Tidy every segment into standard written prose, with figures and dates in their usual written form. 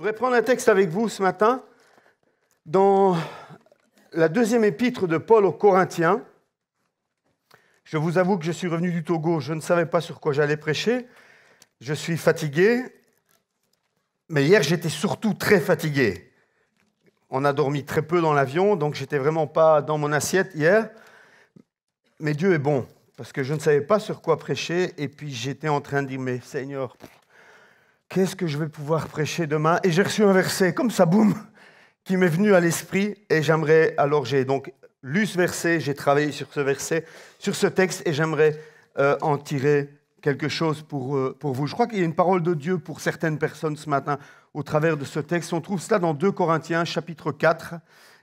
voudrais prendre un texte avec vous ce matin dans la deuxième épître de Paul aux Corinthiens. Je vous avoue que je suis revenu du Togo, je ne savais pas sur quoi j'allais prêcher. Je suis fatigué, mais hier j'étais surtout très fatigué. On a dormi très peu dans l'avion, donc j'étais vraiment pas dans mon assiette hier. Mais Dieu est bon, parce que je ne savais pas sur quoi prêcher, et puis j'étais en train de dire, mais Seigneur, qu'est-ce que je vais pouvoir prêcher demain? Et j'ai reçu un verset, comme ça, boum, qui m'est venu à l'esprit, et j'aimerais, alors j'ai donc lu ce verset, j'ai travaillé sur ce verset, sur ce texte, et j'aimerais en tirer quelque chose pour vous. Je crois qu'il y a une parole de Dieu pour certaines personnes ce matin au travers de ce texte. On trouve cela dans 2 Corinthiens, chapitre 4,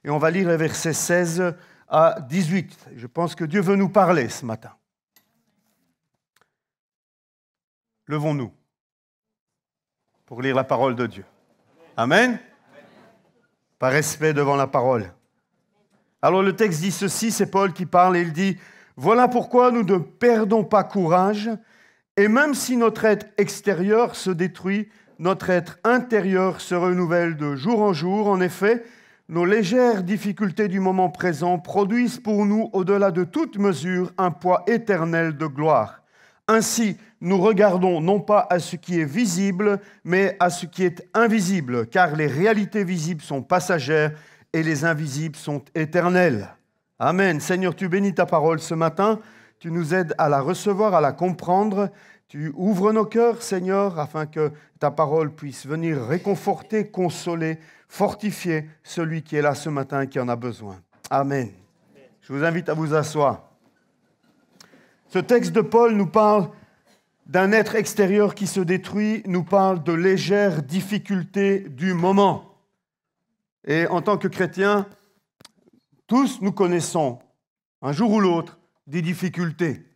et on va lire les versets 16 à 18. Je pense que Dieu veut nous parler ce matin. Levons-nous pour lire la parole de Dieu. Amen. Par respect devant la parole. Alors le texte dit ceci, c'est Paul qui parle et il dit « Voilà pourquoi nous ne perdons pas courage, et même si notre être extérieur se détruit, notre être intérieur se renouvelle de jour en jour. En effet, nos légères difficultés du moment présent produisent pour nous, au-delà de toute mesure, un poids éternel de gloire. Ainsi, nous regardons non pas à ce qui est visible, mais à ce qui est invisible, car les réalités visibles sont passagères et les invisibles sont éternelles. » Amen. Seigneur, tu bénis ta parole ce matin, tu nous aides à la recevoir, à la comprendre. Tu ouvres nos cœurs, Seigneur, afin que ta parole puisse venir réconforter, consoler, fortifier celui qui est là ce matin et qui en a besoin. Amen. Je vous invite à vous asseoir. Ce texte de Paul nous parle d'un être extérieur qui se détruit, nous parle de légères difficultés du moment. Et en tant que chrétiens, tous nous connaissons, un jour ou l'autre, des difficultés.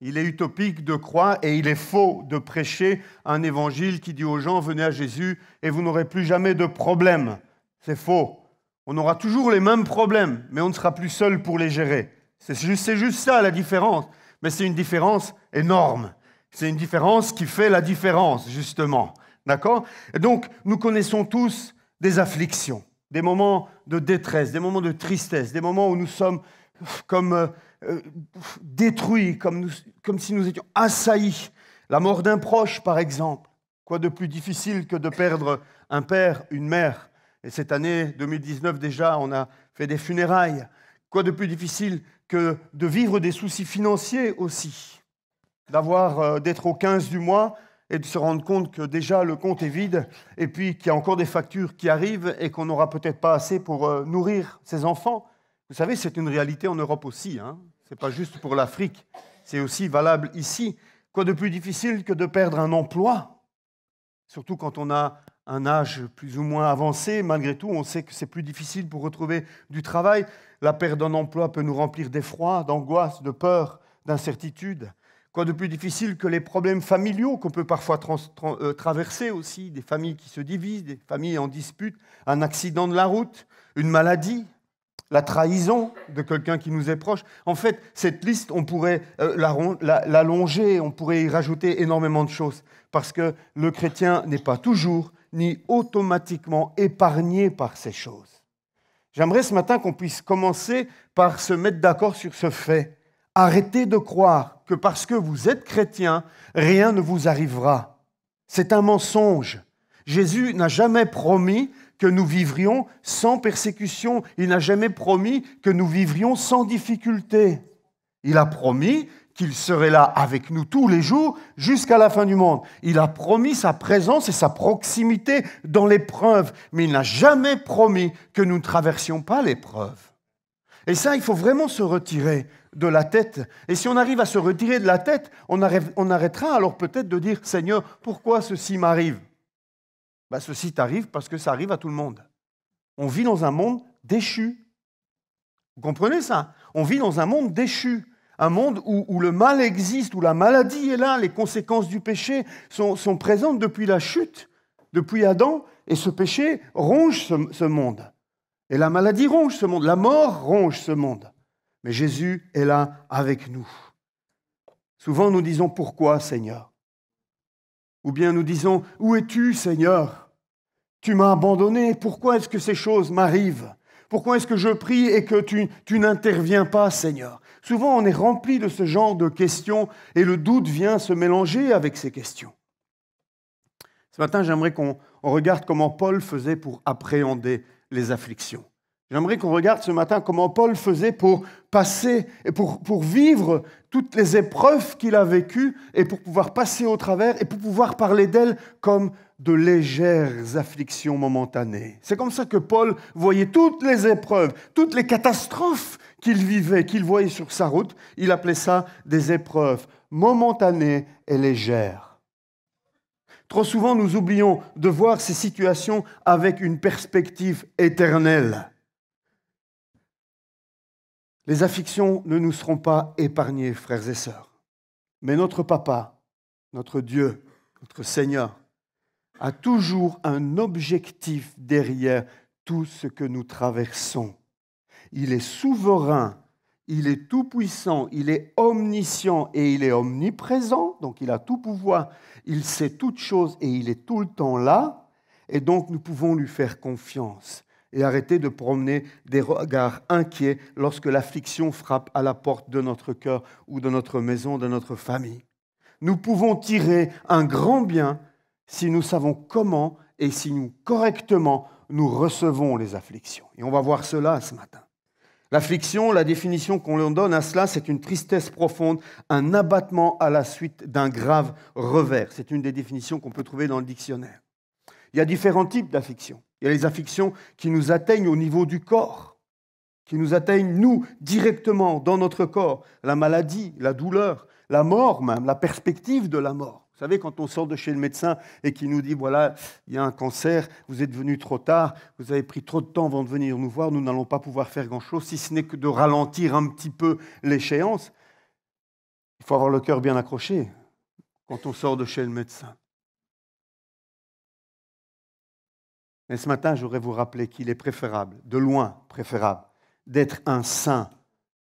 Il est utopique de croire et il est faux de prêcher un évangile qui dit aux gens « Venez à Jésus et vous n'aurez plus jamais de problème ». C'est faux. On aura toujours les mêmes problèmes, mais on ne sera plus seul pour les gérer. C'est juste ça la différence. Mais c'est une différence énorme. C'est une différence qui fait la différence, justement. D'accord? Et donc, nous connaissons tous des afflictions, des moments de détresse, des moments de tristesse, des moments où nous sommes comme détruits, comme si nous étions assaillis. La mort d'un proche, par exemple. Quoi de plus difficile que de perdre un père, une mère? Et cette année 2019 déjà, on a fait des funérailles. Quoi de plus difficile que de vivre des soucis financiers aussi? D'être au 15 du mois et de se rendre compte que déjà le compte est vide et puis qu'il y a encore des factures qui arrivent et qu'on n'aura peut-être pas assez pour nourrir ses enfants. Vous savez, c'est une réalité en Europe aussi. Ce n'est pas juste pour l'Afrique, c'est aussi valable ici. Quoi de plus difficile que de perdre un emploi? Surtout quand on a un âge plus ou moins avancé, malgré tout, on sait que c'est plus difficile pour retrouver du travail. La perte d'un emploi peut nous remplir d'effroi, d'angoisse, de peur, d'incertitude. Quoi de plus difficile que les problèmes familiaux qu'on peut parfois traverser aussi, des familles qui se divisent, des familles en dispute, un accident de la route, une maladie, la trahison de quelqu'un qui nous est proche. En fait, cette liste, on pourrait l'allonger, on pourrait y rajouter énormément de choses, parce que le chrétien n'est pas toujours ni automatiquement épargné par ces choses. J'aimerais ce matin qu'on puisse commencer par se mettre d'accord sur ce fait. Arrêtez de croire que parce que vous êtes chrétien, rien ne vous arrivera. C'est un mensonge. Jésus n'a jamais promis que nous vivrions sans persécution. Il n'a jamais promis que nous vivrions sans difficulté. Il a promis qu'il serait là avec nous tous les jours jusqu'à la fin du monde. Il a promis sa présence et sa proximité dans l'épreuve, mais il n'a jamais promis que nous ne traversions pas l'épreuve. Et ça, il faut vraiment se retirer de la tête. Et si on arrive à se retirer de la tête, on arrêtera alors peut-être de dire « Seigneur, pourquoi ceci m'arrive ?» Ceci t'arrive parce que ça arrive à tout le monde. On vit dans un monde déchu. Vous comprenez ça? On vit dans un monde déchu. Un monde où le mal existe, où la maladie est là, les conséquences du péché sont présentes depuis la chute, depuis Adam, et ce péché ronge ce monde. Et la maladie ronge ce monde, la mort ronge ce monde. Mais Jésus est là avec nous. Souvent nous disons « Pourquoi, Seigneur ?» Ou bien nous disons « Où es-tu, Seigneur ?» Tu m'as abandonné, pourquoi est-ce que ces choses m'arrivent? Pourquoi est-ce que je prie et que tu n'interviens pas, Seigneur? Souvent, on est rempli de ce genre de questions et le doute vient se mélanger avec ces questions. Ce matin, j'aimerais qu'on regarde comment Paul faisait pour appréhender les afflictions. J'aimerais qu'on regarde ce matin comment Paul faisait pour passer, et pour vivre toutes les épreuves qu'il a vécues et pour pouvoir passer au travers et pour pouvoir parler d'elles comme de légères afflictions momentanées. C'est comme ça que Paul voyait toutes les épreuves, toutes les catastrophes qu'il vivait, qu'il voyait sur sa route. Il appelait ça des épreuves momentanées et légères. Trop souvent, nous oublions de voir ces situations avec une perspective éternelle. Les afflictions ne nous seront pas épargnées, frères et sœurs. Mais notre Papa, notre Dieu, notre Seigneur, a toujours un objectif derrière tout ce que nous traversons. Il est souverain, il est tout-puissant, il est omniscient et il est omniprésent, donc il a tout pouvoir, il sait toutes choses et il est tout le temps là, et donc nous pouvons lui faire confiance et arrêter de promener des regards inquiets lorsque l'affliction frappe à la porte de notre cœur ou de notre maison, de notre famille. Nous pouvons tirer un grand bien si nous savons comment et si nous, correctement, nous recevons les afflictions. Et on va voir cela ce matin. L'affliction, la définition qu'on leur donne à cela, c'est une tristesse profonde, un abattement à la suite d'un grave revers. C'est une des définitions qu'on peut trouver dans le dictionnaire. Il y a différents types d'afflictions. Il y a les afflictions qui nous atteignent au niveau du corps, qui nous atteignent, nous, directement, dans notre corps. La maladie, la douleur, la mort même, la perspective de la mort. Vous savez, quand on sort de chez le médecin et qu'il nous dit, voilà, il y a un cancer, vous êtes venu trop tard, vous avez pris trop de temps avant de venir nous voir, nous n'allons pas pouvoir faire grand-chose, si ce n'est que de ralentir un petit peu l'échéance. Il faut avoir le cœur bien accroché quand on sort de chez le médecin. Mais ce matin, je voudrais vous rappeler qu'il est préférable, de loin préférable, d'être un saint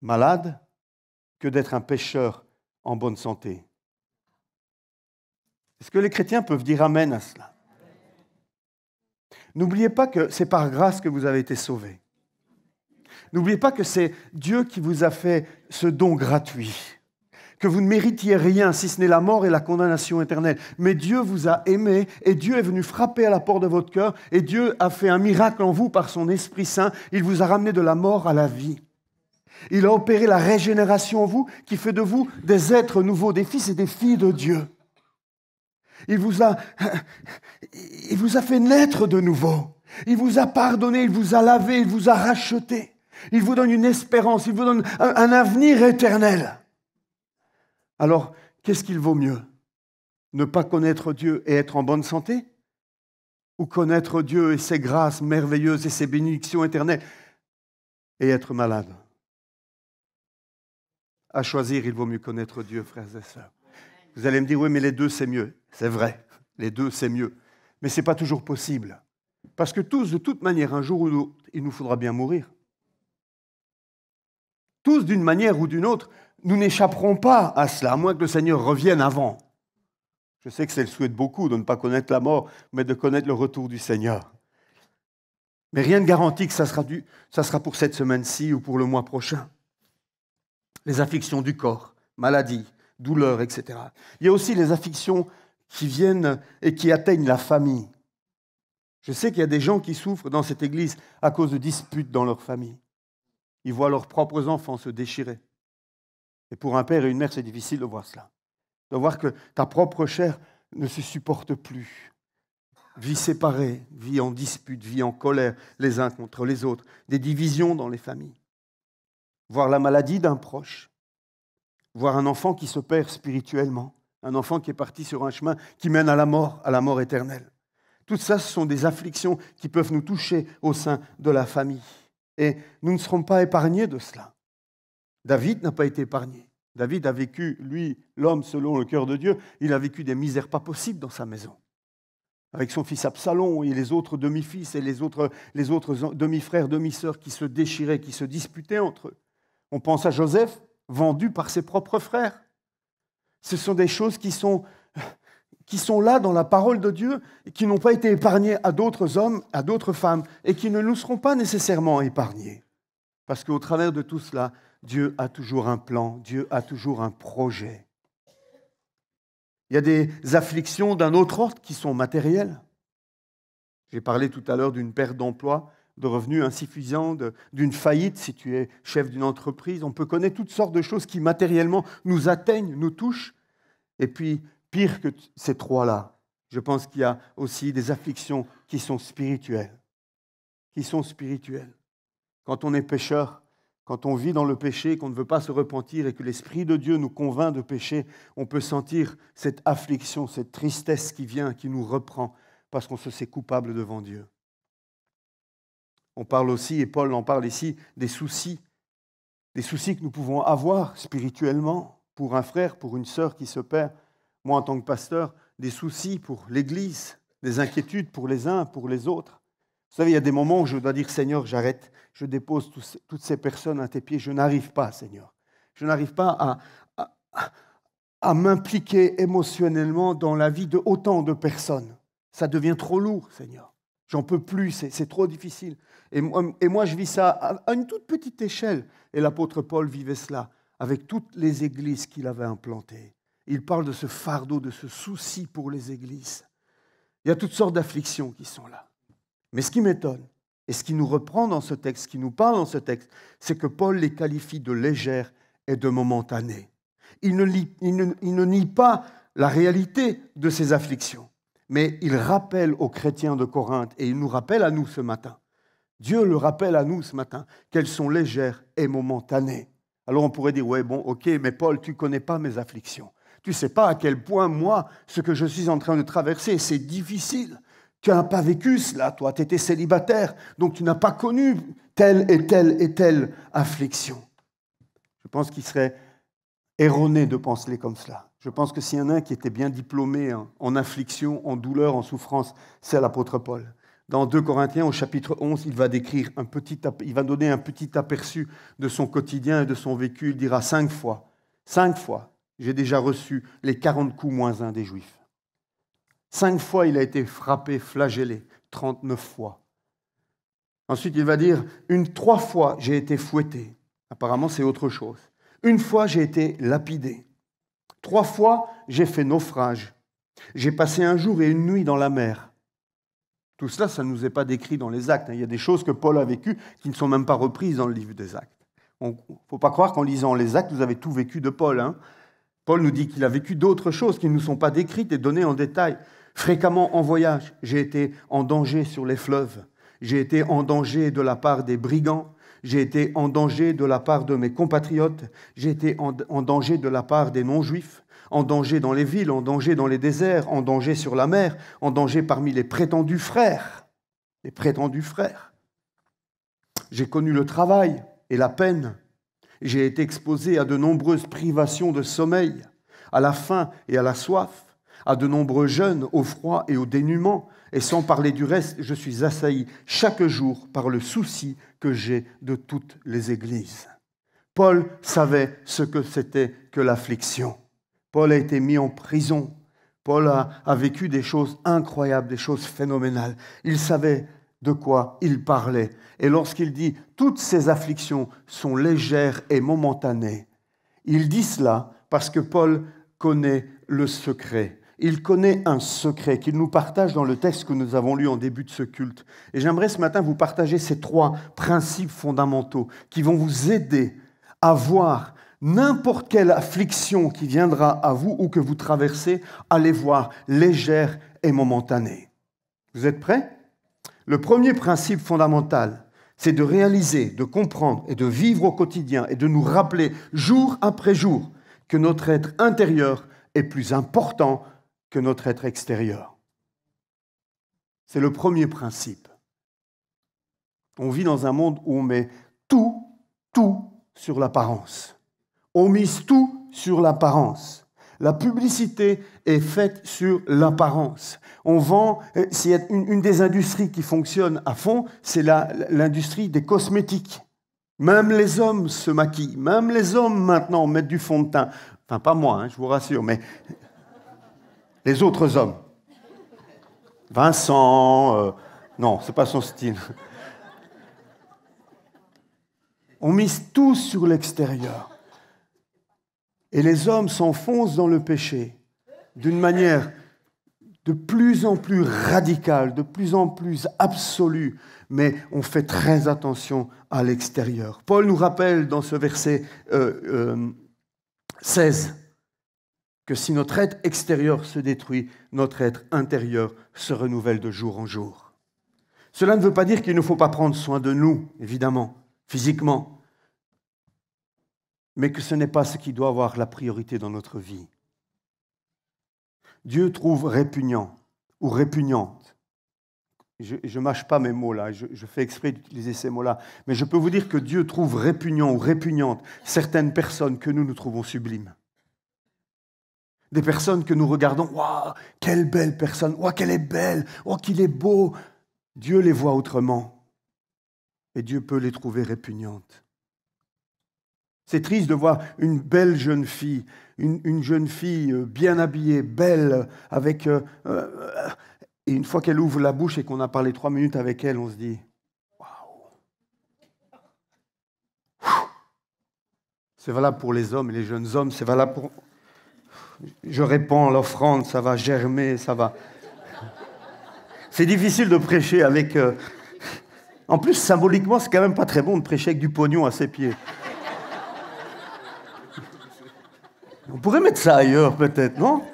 malade que d'être un pécheur en bonne santé. Est-ce que les chrétiens peuvent dire amen à cela? N'oubliez pas que c'est par grâce que vous avez été sauvés. N'oubliez pas que c'est Dieu qui vous a fait ce don gratuit, que vous ne méritiez rien si ce n'est la mort et la condamnation éternelle. Mais Dieu vous a aimé et Dieu est venu frapper à la porte de votre cœur et Dieu a fait un miracle en vous par son Esprit Saint. Il vous a ramené de la mort à la vie. Il a opéré la régénération en vous qui fait de vous des êtres nouveaux, des fils et des filles de Dieu. Il vous a fait naître de nouveau. Il vous a pardonné, il vous a lavé, il vous a racheté. Il vous donne une espérance, il vous donne un avenir éternel. Alors, qu'est-ce qu'il vaut mieux? Ne pas connaître Dieu et être en bonne santé? Ou connaître Dieu et ses grâces merveilleuses et ses bénédictions éternelles et être malade? À choisir, il vaut mieux connaître Dieu, frères et sœurs. Vous allez me dire, oui, mais les deux, c'est mieux. C'est vrai, les deux, c'est mieux. Mais ce n'est pas toujours possible. Parce que tous, de toute manière, un jour ou l'autre, il nous faudra bien mourir. Tous, d'une manière ou d'une autre, nous n'échapperons pas à cela, à moins que le Seigneur revienne avant. Je sais que c'est le souhait de beaucoup de ne pas connaître la mort, mais de connaître le retour du Seigneur. Mais rien ne garantit que ça sera pour cette semaine-ci ou pour le mois prochain. Les afflictions du corps, maladies, douleurs, etc. Il y a aussi les afflictions qui viennent et qui atteignent la famille. Je sais qu'il y a des gens qui souffrent dans cette église à cause de disputes dans leur famille. Ils voient leurs propres enfants se déchirer. Et pour un père et une mère, c'est difficile de voir cela. De voir que ta propre chair ne se supporte plus. Vie séparée, vie en dispute, vie en colère, les uns contre les autres. Des divisions dans les familles. Voir la maladie d'un proche. Voir un enfant qui se perd spirituellement, un enfant qui est parti sur un chemin qui mène à la mort éternelle. Tout ça, ce sont des afflictions qui peuvent nous toucher au sein de la famille. Et nous ne serons pas épargnés de cela. David n'a pas été épargné. David a vécu, lui, l'homme selon le cœur de Dieu, il a vécu des misères pas possibles dans sa maison. Avec son fils Absalom et les autres demi-fils et les autres demi-frères, demi-sœurs qui se déchiraient, qui se disputaient entre eux. On pense à Joseph, vendu par ses propres frères. Ce sont des choses qui sont qui sont là dans la parole de Dieu, et qui n'ont pas été épargnés à d'autres hommes, à d'autres femmes, et qui ne nous seront pas nécessairement épargnés. Parce qu'au travers de tout cela, Dieu a toujours un plan, Dieu a toujours un projet. Il y a des afflictions d'un autre ordre qui sont matérielles. J'ai parlé tout à l'heure d'une perte d'emploi, de revenus insuffisants, d'une faillite si tu es chef d'une entreprise. On peut connaître toutes sortes de choses qui matériellement nous atteignent, nous touchent. Et puis, pire que ces trois-là, je pense qu'il y a aussi des afflictions qui sont spirituelles. Quand on est pécheur, quand on vit dans le péché, qu'on ne veut pas se repentir et que l'Esprit de Dieu nous convainc de pécher, on peut sentir cette affliction, cette tristesse qui vient, qui nous reprend, parce qu'on se sait coupable devant Dieu. On parle aussi, et Paul en parle ici, des soucis que nous pouvons avoir spirituellement pour un frère, pour une sœur qui se perd. Moi, en tant que pasteur, des soucis pour l'Église, des inquiétudes pour les uns, pour les autres. Vous savez, il y a des moments où je dois dire, Seigneur, j'arrête, je dépose toutes ces personnes à tes pieds. Je n'arrive pas, Seigneur. Je n'arrive pas à m'impliquer émotionnellement dans la vie de autant de personnes. Ça devient trop lourd, Seigneur. J'en peux plus, c'est trop difficile. Et moi, je vis ça à une toute petite échelle. Et l'apôtre Paul vivait cela avec toutes les églises qu'il avait implantées. Il parle de ce fardeau, de ce souci pour les églises. Il y a toutes sortes d'afflictions qui sont là. Mais ce qui m'étonne, et ce qui nous reprend dans ce texte, ce qui nous parle dans ce texte, c'est que Paul les qualifie de légères et de momentanées. Il ne nie pas la réalité de ces afflictions, mais il rappelle aux chrétiens de Corinthe, et il nous rappelle à nous ce matin, Dieu le rappelle à nous ce matin, qu'elles sont légères et momentanées. Alors on pourrait dire, ouais, bon, ok, mais Paul, tu ne connais pas mes afflictions. Tu ne sais pas à quel point, moi, ce que je suis en train de traverser, c'est difficile. Tu n'as pas vécu cela, toi, tu étais célibataire, donc tu n'as pas connu telle et telle et telle affliction. Je pense qu'il serait erroné de penser comme cela. Je pense que s'il y en a un qui était bien diplômé en affliction, en douleur, en souffrance, c'est l'apôtre Paul. Dans 2 Corinthiens, au chapitre 11, il va donner un petit aperçu de son quotidien et de son vécu. Il dira 5 fois, j'ai déjà reçu les 40 coups moins 1 des Juifs. 5 fois, il a été frappé, flagellé, 39 fois. Ensuite, il va dire, 3 fois, j'ai été fouetté. Apparemment, c'est autre chose. 1 fois, j'ai été lapidé. 3 fois, j'ai fait naufrage. J'ai passé 1 jour et 1 nuit dans la mer. Tout cela, ça ne nous est pas décrit dans les Actes. Il y a des choses que Paul a vécues qui ne sont même pas reprises dans le livre des Actes. Il ne faut pas croire qu'en lisant les Actes, vous avez tout vécu de Paul. Paul nous dit qu'il a vécu d'autres choses qui ne nous sont pas décrites et données en détail. Fréquemment en voyage, j'ai été en danger sur les fleuves. J'ai été en danger de la part des brigands. J'ai été en danger de la part de mes compatriotes. J'ai été en danger de la part des non-juifs. En danger dans les villes, en danger dans les déserts, en danger sur la mer, en danger parmi les prétendus frères. Les prétendus frères. J'ai connu le travail et la peine. J'ai été exposé à de nombreuses privations de sommeil, à la faim et à la soif, à de nombreux jeûnes, au froid et au dénuement. Et sans parler du reste, je suis assailli chaque jour par le souci que j'ai de toutes les églises. Paul savait ce que c'était que l'affliction. Paul a été mis en prison. Paul a vécu des choses incroyables, des choses phénoménales. Il savait de quoi il parlait. Et lorsqu'il dit « toutes ces afflictions sont légères et momentanées », il dit cela parce que Paul connaît le secret. Il connaît un secret qu'il nous partage dans le texte que nous avons lu en début de ce culte. Et j'aimerais ce matin vous partager ces 3 principes fondamentaux qui vont vous aider à voir n'importe quelle affliction qui viendra à vous ou que vous traversez, à les voir légère et momentanée. Vous êtes prêts? Le premier principe fondamental, c'est de réaliser, de comprendre et de vivre au quotidien et de nous rappeler jour après jour que notre être intérieur est plus important que notre être extérieur. C'est le premier principe. On vit dans un monde où on met tout sur l'apparence. On mise tout sur l'apparence. La publicité est faite sur l'apparence. On vend, s'il y a une des industries qui fonctionne à fond, c'est l'industrie des cosmétiques. Même les hommes se maquillent, même les hommes maintenant mettent du fond de teint. Enfin, pas moi, je vous rassure, mais Les autres hommes. Vincent, non, c'est pas son style. On mise tout sur l'extérieur. Et les hommes s'enfoncent dans le péché d'une manière de plus en plus radicale, de plus en plus absolue, mais on fait très attention à l'extérieur. Paul nous rappelle dans ce verset 16 que si notre être extérieur se détruit, notre être intérieur se renouvelle de jour en jour. Cela ne veut pas dire qu'il ne faut pas prendre soin de nous, évidemment, physiquement, mais que ce n'est pas ce qui doit avoir la priorité dans notre vie. Dieu trouve répugnant ou répugnante. Je ne mâche pas mes mots là, je fais exprès d'utiliser ces mots-là, mais je peux vous dire que Dieu trouve répugnant ou répugnante certaines personnes que nous trouvons sublimes. Des personnes que nous regardons, waouh, quelle belle personne, waouh, qu'elle est belle, waouh, qu'il est beau. Dieu les voit autrement et Dieu peut les trouver répugnantes. C'est triste de voir une belle jeune fille, une jeune fille bien habillée, belle, avec... et une fois qu'elle ouvre la bouche et qu'on a parlé 3 minutes avec elle, on se dit, waouh. C'est valable pour les hommes et les jeunes hommes, c'est valable pour... Je répands l'offrande, ça va germer, ça va... C'est difficile de prêcher avec... En plus, symboliquement, c'est quand même pas très bon de prêcher avec du pognon à ses pieds. On pourrait mettre ça ailleurs, peut-être, non?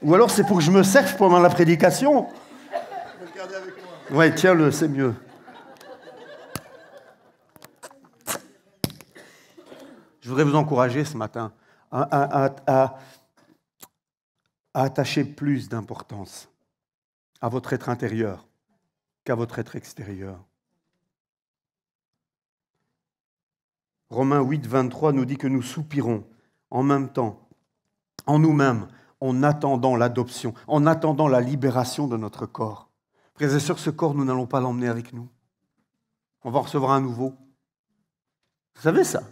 Ou alors c'est pour que je me serve pendant la prédication. Je vais le garder avec moi. Ouais, tiens-le, c'est mieux. Je voudrais vous encourager ce matin à attacher plus d'importance à votre être intérieur qu'à votre être extérieur. Romains 8, 23 nous dit que nous soupirons en même temps, en nous-mêmes, en attendant l'adoption, en attendant la libération de notre corps. Frères et sœurs, ce corps, nous n'allons pas l'emmener avec nous. On va en recevoir un nouveau. Vous savez ça?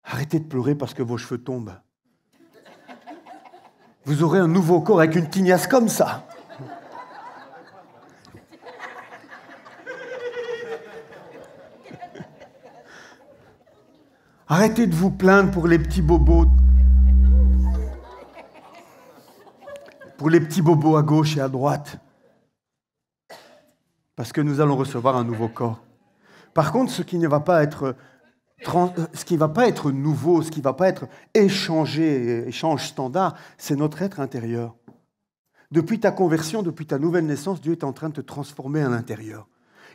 Arrêtez de pleurer parce que vos cheveux tombent. Vous aurez un nouveau corps avec une tignasse comme ça. Arrêtez de vous plaindre pour les petits bobos. Pour les petits bobos à gauche et à droite. Parce que nous allons recevoir un nouveau corps. Par contre, ce qui ne va pas être nouveau, ce qui ne va pas être échangé, échange standard, c'est notre être intérieur. Depuis ta conversion, depuis ta nouvelle naissance, Dieu est en train de te transformer à l'intérieur.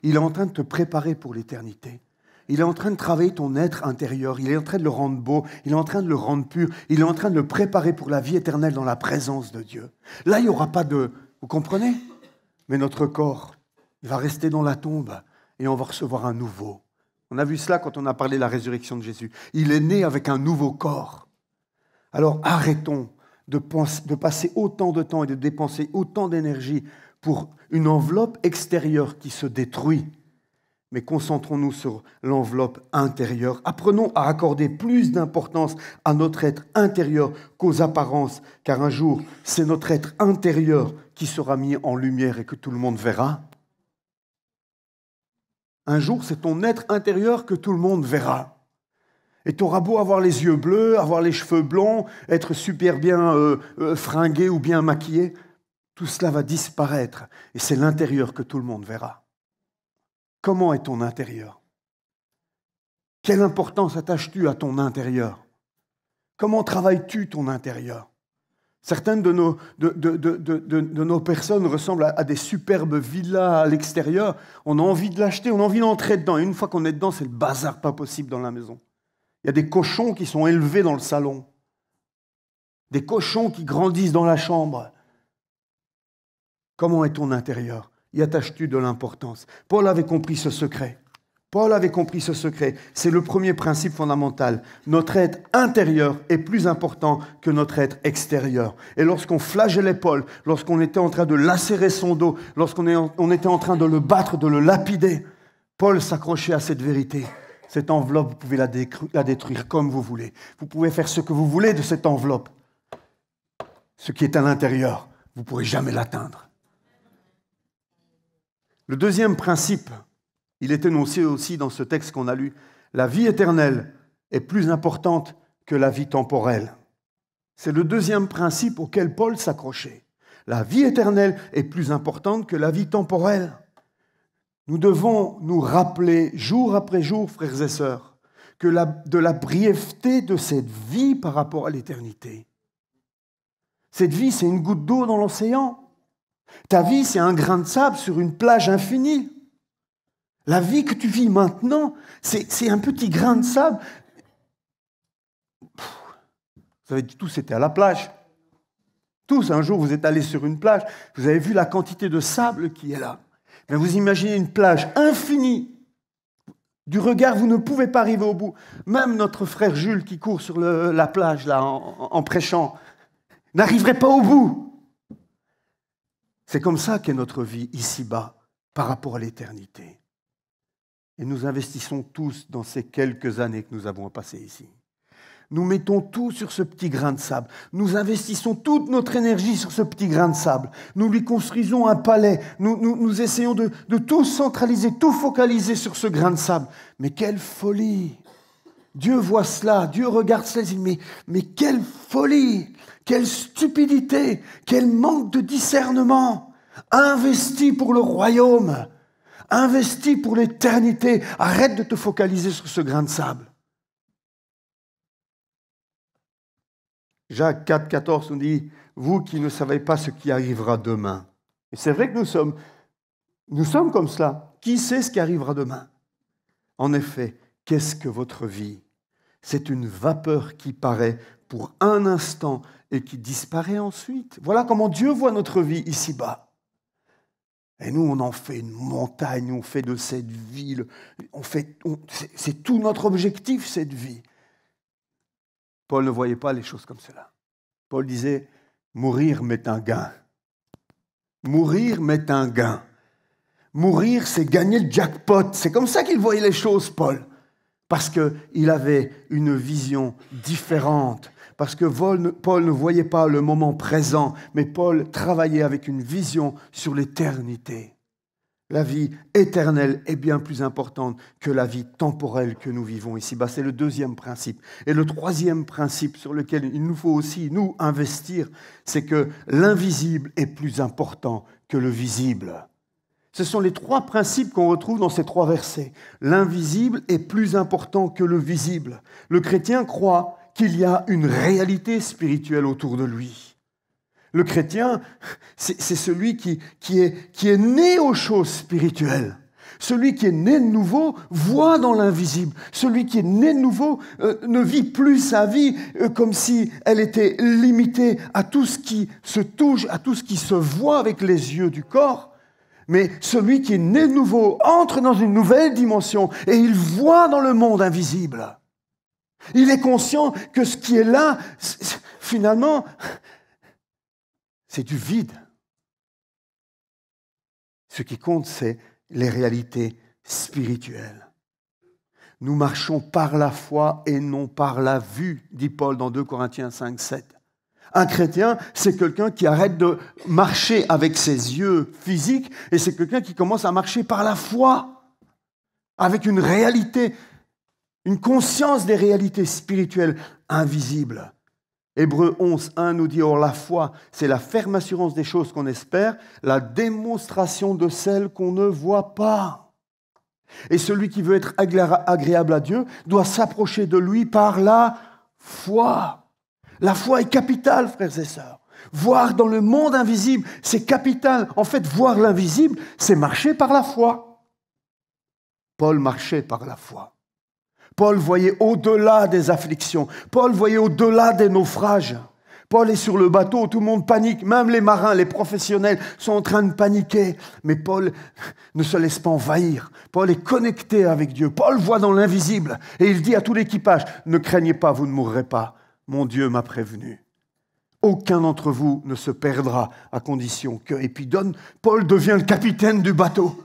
Il est en train de te préparer pour l'éternité. Il est en train de travailler ton être intérieur. Il est en train de le rendre beau. Il est en train de le rendre pur. Il est en train de le préparer pour la vie éternelle dans la présence de Dieu. Là, il n'y aura pas de... Vous comprenez? Mais notre corps, il va rester dans la tombe et on va recevoir un nouveau. On a vu cela quand on a parlé de la résurrection de Jésus. Il est né avec un nouveau corps. Alors arrêtons de passer autant de temps et de dépenser autant d'énergie pour une enveloppe extérieure qui se détruit. Mais concentrons-nous sur l'enveloppe intérieure. Apprenons à accorder plus d'importance à notre être intérieur qu'aux apparences, car un jour, c'est notre être intérieur qui sera mis en lumière et que tout le monde verra. Un jour, c'est ton être intérieur que tout le monde verra. Et tu auras beau avoir les yeux bleus, avoir les cheveux blonds, être super bien fringué ou bien maquillé, tout cela va disparaître. Et c'est l'intérieur que tout le monde verra. Comment est ton intérieur? Quelle importance attaches-tu à ton intérieur? Comment travailles-tu ton intérieur? Certaines de nos personnes ressemblent à des superbes villas à l'extérieur. On a envie de l'acheter, on a envie d'entrer dedans. Et une fois qu'on est dedans, c'est le bazar pas possible dans la maison. Il y a des cochons qui sont élevés dans le salon. Des cochons qui grandissent dans la chambre. Comment est ton intérieur? Y attaches-tu de l'importance? Paul avait compris ce secret. Paul avait compris ce secret. C'est le premier principe fondamental. Notre être intérieur est plus important que notre être extérieur. Et lorsqu'on flagellait Paul, lorsqu'on était en train de lacérer son dos, lorsqu'on était en train de le battre, de le lapider, Paul s'accrochait à cette vérité. Cette enveloppe, vous pouvez la détruire comme vous voulez. Vous pouvez faire ce que vous voulez de cette enveloppe. ce qui est à l'intérieur, vous ne pourrez jamais l'atteindre. Le deuxième principe, il est énoncé aussi dans ce texte qu'on a lu. La vie éternelle est plus importante que la vie temporelle. C'est le deuxième principe auquel Paul s'accrochait. La vie éternelle est plus importante que la vie temporelle. Nous devons nous rappeler jour après jour, frères et sœurs, que de la brièveté de cette vie par rapport à l'éternité. Cette vie, c'est une goutte d'eau dans l'océan. Ta vie, c'est un grain de sable sur une plage infinie. La vie que tu vis maintenant, c'est un petit grain de sable. Vous avez dit, tous étaient à la plage. Tous, un jour, vous êtes allés sur une plage, vous avez vu la quantité de sable qui est là. Mais vous imaginez une plage infinie. Du regard, vous ne pouvez pas arriver au bout. Même notre frère Jules qui court sur la plage là, en prêchant, n'arriverait pas au bout. C'est comme ça qu'est notre vie ici-bas par rapport à l'éternité. Et nous investissons tous dans ces quelques années que nous avons à passer ici. Nous mettons tout sur ce petit grain de sable. Nous investissons toute notre énergie sur ce petit grain de sable. Nous lui construisons un palais. Nous essayons de tout centraliser, tout focaliser sur ce grain de sable. Mais quelle folie! Dieu voit cela, Dieu regarde cela et dit, mais quelle folie! Quelle stupidité! Quel manque de discernement! Investi pour le royaume! Investi pour l'éternité! Arrête de te focaliser sur ce grain de sable. Jacques 4, 14 nous dit, vous qui ne savez pas ce qui arrivera demain. Et c'est vrai que nous sommes comme cela. Qui sait ce qui arrivera demain? En effet, qu'est-ce que votre vie? C'est une vapeur qui paraît pour un instant et qui disparaît ensuite. Voilà comment Dieu voit notre vie ici-bas. Et nous, on en fait une montagne, on fait de cette vie, c'est tout notre objectif, cette vie. Paul ne voyait pas les choses comme cela. Paul disait, mourir m'est un gain. Mourir m'est un gain. Mourir, c'est gagner le jackpot. C'est comme ça qu'il voyait les choses, Paul. Parce qu'il avait une vision différente. Parce que Paul ne voyait pas le moment présent, mais Paul travaillait avec une vision sur l'éternité. La vie éternelle est bien plus importante que la vie temporelle que nous vivons ici-bas. C'est le deuxième principe. Et le troisième principe sur lequel il nous faut aussi, nous, investir, c'est que l'invisible est plus important que le visible. Ce sont les trois principes qu'on retrouve dans ces trois versets. L'invisible est plus important que le visible. Le chrétien croit qu'il y a une réalité spirituelle autour de lui. Le chrétien, c'est celui qui est né aux choses spirituelles. Celui qui est né de nouveau voit dans l'invisible. Celui qui est né de nouveau ne vit plus sa vie comme si elle était limitée à tout ce qui se touche, à tout ce qui se voit avec les yeux du corps. Mais celui qui est né de nouveau entre dans une nouvelle dimension et il voit dans le monde invisible. Il est conscient que ce qui est là, finalement, c'est du vide. Ce qui compte, c'est les réalités spirituelles. Nous marchons par la foi et non par la vue, dit Paul dans 2 Corinthiens 5, 7. Un chrétien, c'est quelqu'un qui arrête de marcher avec ses yeux physiques et c'est quelqu'un qui commence à marcher par la foi, avec une réalité, une conscience des réalités spirituelles invisibles. Hébreux 11, 1 nous dit, or la foi, c'est la ferme assurance des choses qu'on espère, la démonstration de celles qu'on ne voit pas. Et celui qui veut être agréable à Dieu doit s'approcher de lui par la foi. La foi est capitale, frères et sœurs. Voir dans le monde invisible, c'est capital. En fait, voir l'invisible, c'est marcher par la foi. Paul marchait par la foi. Paul voyait au-delà des afflictions. Paul voyait au-delà des naufrages. Paul est sur le bateau, tout le monde panique. Même les marins, les professionnels sont en train de paniquer. Mais Paul ne se laisse pas envahir. Paul est connecté avec Dieu. Paul voit dans l'invisible. Et il dit à tout l'équipage, ne craignez pas, vous ne mourrez pas. Mon Dieu m'a prévenu. Aucun d'entre vous ne se perdra à condition que... Et puis Paul devient le capitaine du bateau.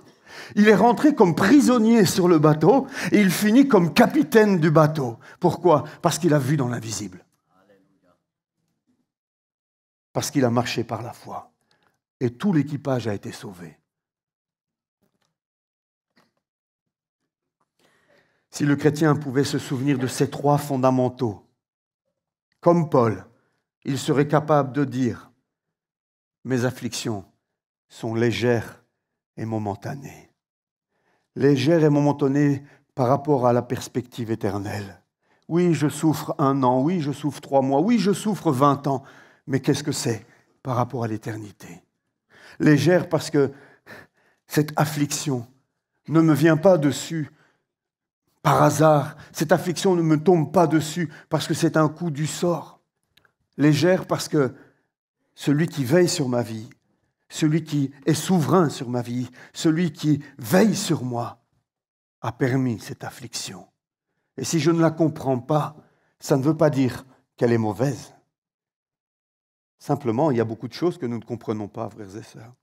Il est rentré comme prisonnier sur le bateau et il finit comme capitaine du bateau. Pourquoi? Parce qu'il a vu dans l'invisible. parce qu'il a marché par la foi. Et tout l'équipage a été sauvé. Si le chrétien pouvait se souvenir de ces 3 fondamentaux, comme Paul, il serait capable de dire « Mes afflictions sont légères et momentanées. » Légères et momentanées par rapport à la perspective éternelle. Oui, je souffre 1 an, oui, je souffre 3 mois, oui, je souffre 20 ans, mais qu'est-ce que c'est par rapport à l'éternité? Légère parce que cette affliction ne me vient pas dessus par hasard. Cette affliction ne me tombe pas dessus parce que c'est un coup du sort. Légère parce que celui qui veille sur ma vie, celui qui est souverain sur ma vie, celui qui veille sur moi, a permis cette affliction. Et si je ne la comprends pas, ça ne veut pas dire qu'elle est mauvaise. Simplement, il y a beaucoup de choses que nous ne comprenons pas, frères et sœurs.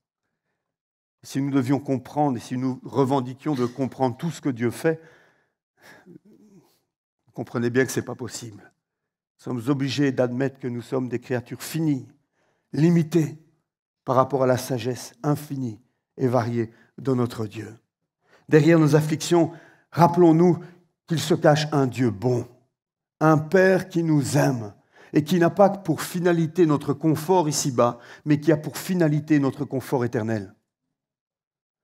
Si nous devions comprendre et si nous revendiquions de comprendre tout ce que Dieu fait, vous comprenez bien que ce n'est pas possible. Nous sommes obligés d'admettre que nous sommes des créatures finies, limitées par rapport à la sagesse infinie et variée de notre Dieu. Derrière nos afflictions, rappelons-nous qu'il se cache un Dieu bon, un Père qui nous aime et qui n'a pas pour finalité notre confort ici-bas, mais qui a pour finalité notre confort éternel.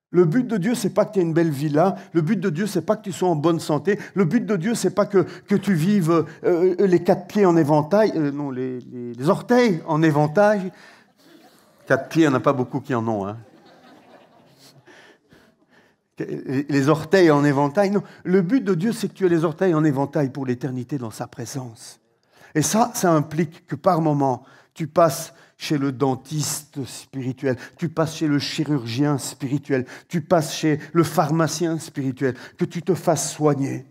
Le but de Dieu, ce n'est pas que tu aies une belle villa. Le but de Dieu, ce n'est pas que tu sois en bonne santé. Le but de Dieu, ce n'est pas que tu vives les 4 pieds en éventail. Non, les orteils en éventail. 4 pieds, il n'y en a pas beaucoup qui en ont. Hein. Les orteils en éventail. Non, le but de Dieu, c'est que tu aies les orteils en éventail pour l'éternité dans sa présence. Et ça implique que par moment, tu passes chez le dentiste spirituel, tu passes chez le chirurgien spirituel, tu passes chez le pharmacien spirituel, que tu te fasses soigner.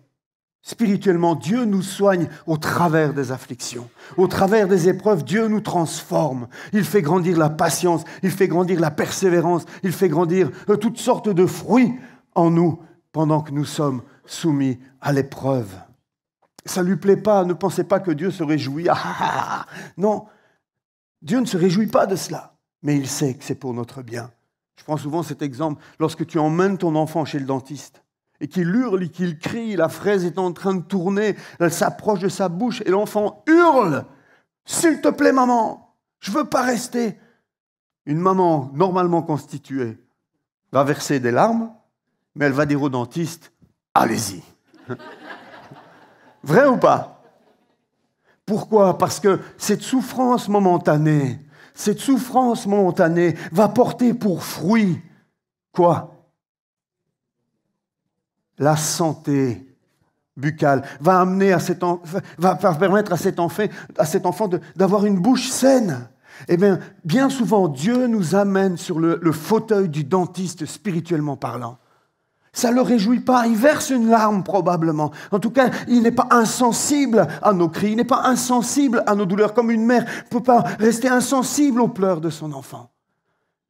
Spirituellement, Dieu nous soigne au travers des afflictions. Au travers des épreuves, Dieu nous transforme. Il fait grandir la patience, il fait grandir la persévérance, il fait grandir toutes sortes de fruits en nous pendant que nous sommes soumis à l'épreuve. Ça ne lui plaît pas, ne pensez pas que Dieu se réjouit. Non, Dieu ne se réjouit pas de cela, mais il sait que c'est pour notre bien. Je prends souvent cet exemple, lorsque tu emmènes ton enfant chez le dentiste et qu'il hurle et qu'il crie, la fraise est en train de tourner, elle s'approche de sa bouche et l'enfant hurle « S'il te plaît maman, je ne veux pas rester !» Une maman normalement constituée va verser des larmes, mais elle va dire au dentiste « Allez-y !» Vrai ou pas? Pourquoi? Parce que cette souffrance momentanée va porter pour fruit quoi? La santé buccale, va permettre à cet enfant d'avoir une bouche saine. Eh bien souvent, Dieu nous amène sur le fauteuil du dentiste spirituellement parlant. Ça ne le réjouit pas, il verse une larme probablement. En tout cas, il n'est pas insensible à nos cris, il n'est pas insensible à nos douleurs, comme une mère ne peut pas rester insensible aux pleurs de son enfant.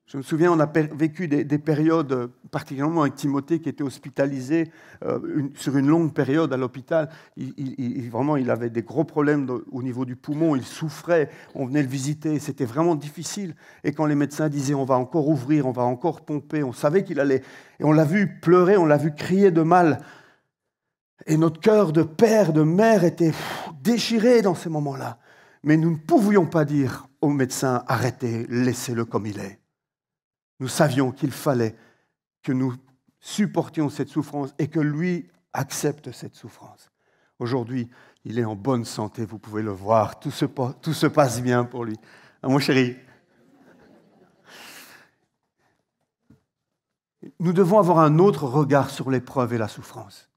Je me souviens, on a vécu des périodes, particulièrement avec Timothée qui était hospitalisé sur une longue période à l'hôpital. Il avait des gros problèmes au niveau du poumon, il souffrait, on venait le visiter, c'était vraiment difficile. Et quand les médecins disaient on va encore ouvrir, on va encore pomper, on savait qu'il allait... Et on l'a vu pleurer, on l'a vu crier de mal. Et notre cœur de père, de mère était déchiré dans ces moments-là. Mais nous ne pouvions pas dire aux médecins arrêtez, laissez-le comme il est. Nous savions qu'il fallait que nous supportions cette souffrance et que lui accepte cette souffrance. Aujourd'hui, il est en bonne santé, vous pouvez le voir, tout se passe bien pour lui. Ah, mon chéri. Nous devons avoir un autre regard sur l'épreuve et la souffrance.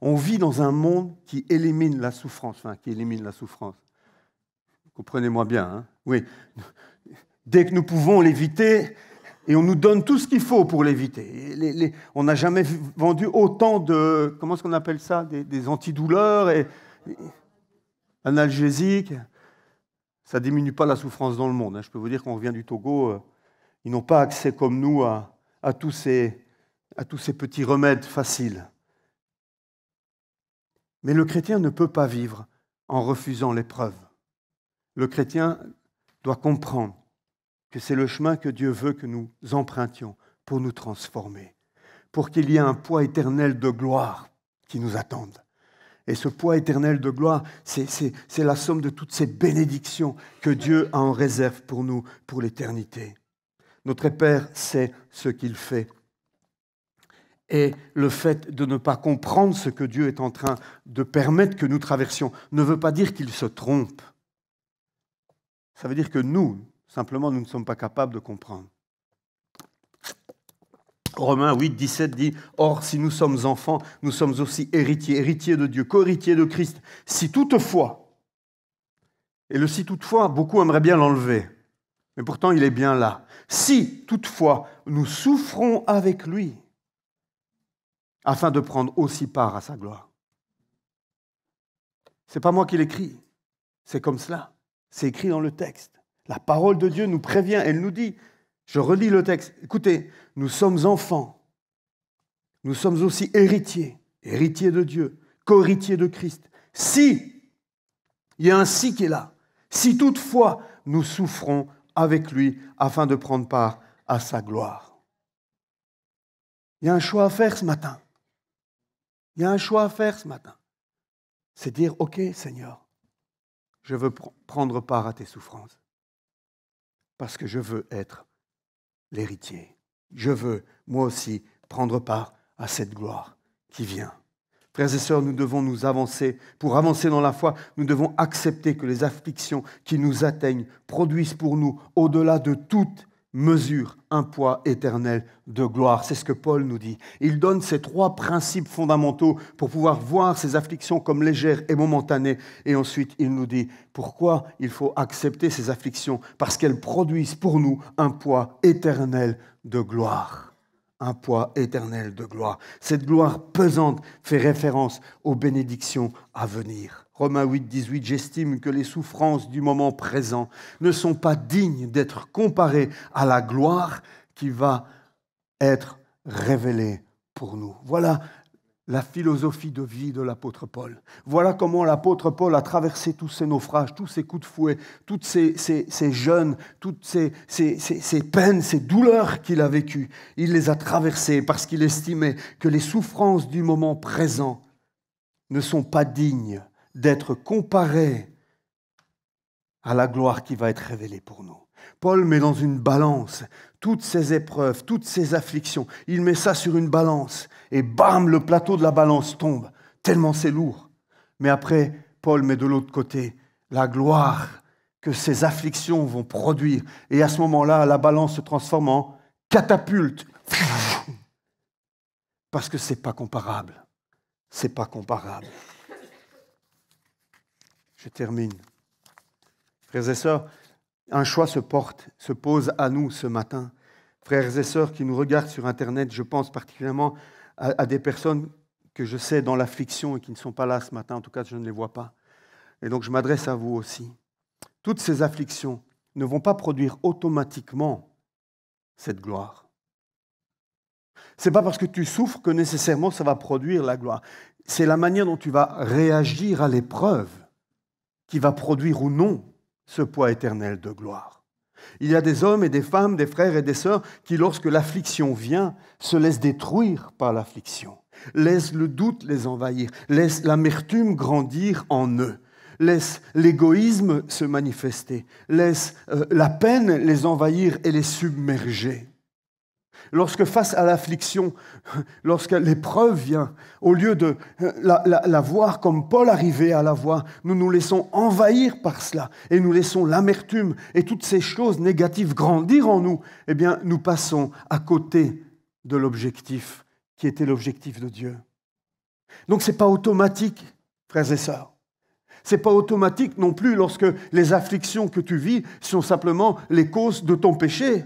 On vit dans un monde qui élimine la souffrance, Comprenez-moi bien, hein? Oui. Dès que nous pouvons l'éviter, et on nous donne tout ce qu'il faut pour l'éviter. On n'a jamais vendu autant de, comment est-ce qu'on appelle ça, des antidouleurs et analgésiques. Ça ne diminue pas la souffrance dans le monde. Je peux vous dire qu'on revient du Togo, ils n'ont pas accès comme nous à tous ces petits remèdes faciles. Mais le chrétien ne peut pas vivre en refusant l'épreuve. Le chrétien doit comprendre que c'est le chemin que Dieu veut que nous empruntions pour nous transformer, pour qu'il y ait un poids éternel de gloire qui nous attende. Et ce poids éternel de gloire, c'est la somme de toutes ces bénédictions que Dieu a en réserve pour nous, pour l'éternité. Notre Père sait ce qu'il fait. Et le fait de ne pas comprendre ce que Dieu est en train de permettre que nous traversions ne veut pas dire qu'il se trompe. Ça veut dire que nous, simplement, nous ne sommes pas capables de comprendre. Romains 8, 17 dit « Or, si nous sommes enfants, nous sommes aussi héritiers, héritiers de Dieu, co-héritiers de Christ. Si toutefois, et le si toutefois, beaucoup aimeraient bien l'enlever, mais pourtant il est bien là. Si toutefois, nous souffrons avec lui, afin de prendre aussi part à sa gloire. » Ce n'est pas moi qui l'écris, c'est comme cela. C'est écrit dans le texte. La parole de Dieu nous prévient, elle nous dit, je relis le texte, écoutez, nous sommes enfants, nous sommes aussi héritiers, héritiers de Dieu, co-héritiers de Christ. Si, il y a un si qui est là, si toutefois nous souffrons avec lui afin de prendre part à sa gloire. Il y a un choix à faire ce matin. Il y a un choix à faire ce matin. C'est dire, ok Seigneur, je veux prendre part à tes souffrances parce que je veux être l'héritier. Je veux, moi aussi, prendre part à cette gloire qui vient. Frères et sœurs, nous devons nous avancer. Pour avancer dans la foi, nous devons accepter que les afflictions qui nous atteignent produisent pour nous, au-delà de toute mesure, un poids éternel de gloire. C'est ce que Paul nous dit. Il donne ces 3 principes fondamentaux pour pouvoir voir ces afflictions comme légères et momentanées. Et ensuite, il nous dit pourquoi il faut accepter ces afflictions. Parce qu'elles produisent pour nous un poids éternel de gloire. Un poids éternel de gloire. Cette gloire pesante fait référence aux bénédictions à venir. Romains 8, 18, j'estime que les souffrances du moment présent ne sont pas dignes d'être comparées à la gloire qui va être révélée pour nous. Voilà la philosophie de vie de l'apôtre Paul. Voilà comment l'apôtre Paul a traversé tous ces naufrages, tous ces coups de fouet, toutes ces jeûnes, toutes ces peines, ces douleurs qu'il a vécues. Il les a traversées parce qu'il estimait que les souffrances du moment présent ne sont pas dignes d'être comparées à la gloire qui va être révélée pour nous. Paul met dans une balance toutes ces épreuves, toutes ces afflictions. Il met ça sur une balance et bam, le plateau de la balance tombe, tellement c'est lourd. Mais après, Paul met de l'autre côté la gloire que ces afflictions vont produire. Et à ce moment-là, la balance se transforme en catapulte. Parce que ce n'est pas comparable. Ce n'est pas comparable. Je termine. Frères et sœurs, un choix se pose à nous ce matin. Frères et sœurs qui nous regardent sur Internet, je pense particulièrement à des personnes que je sais dans l'affliction et qui ne sont pas là ce matin, en tout cas je ne les vois pas. Et donc je m'adresse à vous aussi. Toutes ces afflictions ne vont pas produire automatiquement cette gloire. Ce n'est pas parce que tu souffres que nécessairement ça va produire la gloire. C'est la manière dont tu vas réagir à l'épreuve qui va produire ou non ce poids éternel de gloire. Il y a des hommes et des femmes, des frères et des sœurs qui, lorsque l'affliction vient, se laissent détruire par l'affliction, laissent le doute les envahir, laissent l'amertume grandir en eux, laissent l'égoïsme se manifester, laissent la peine les envahir et les submerger. Lorsque face à l'affliction, lorsque l'épreuve vient, au lieu de la voir comme Paul arrivait à la voir, nous nous laissons envahir par cela et nous laissons l'amertume et toutes ces choses négatives grandir en nous, eh bien, nous passons à côté de l'objectif qui était l'objectif de Dieu. Donc, ce n'est pas automatique, frères et sœurs. Ce n'est pas automatique non plus lorsque les afflictions que tu vis sont simplement les causes de ton péché.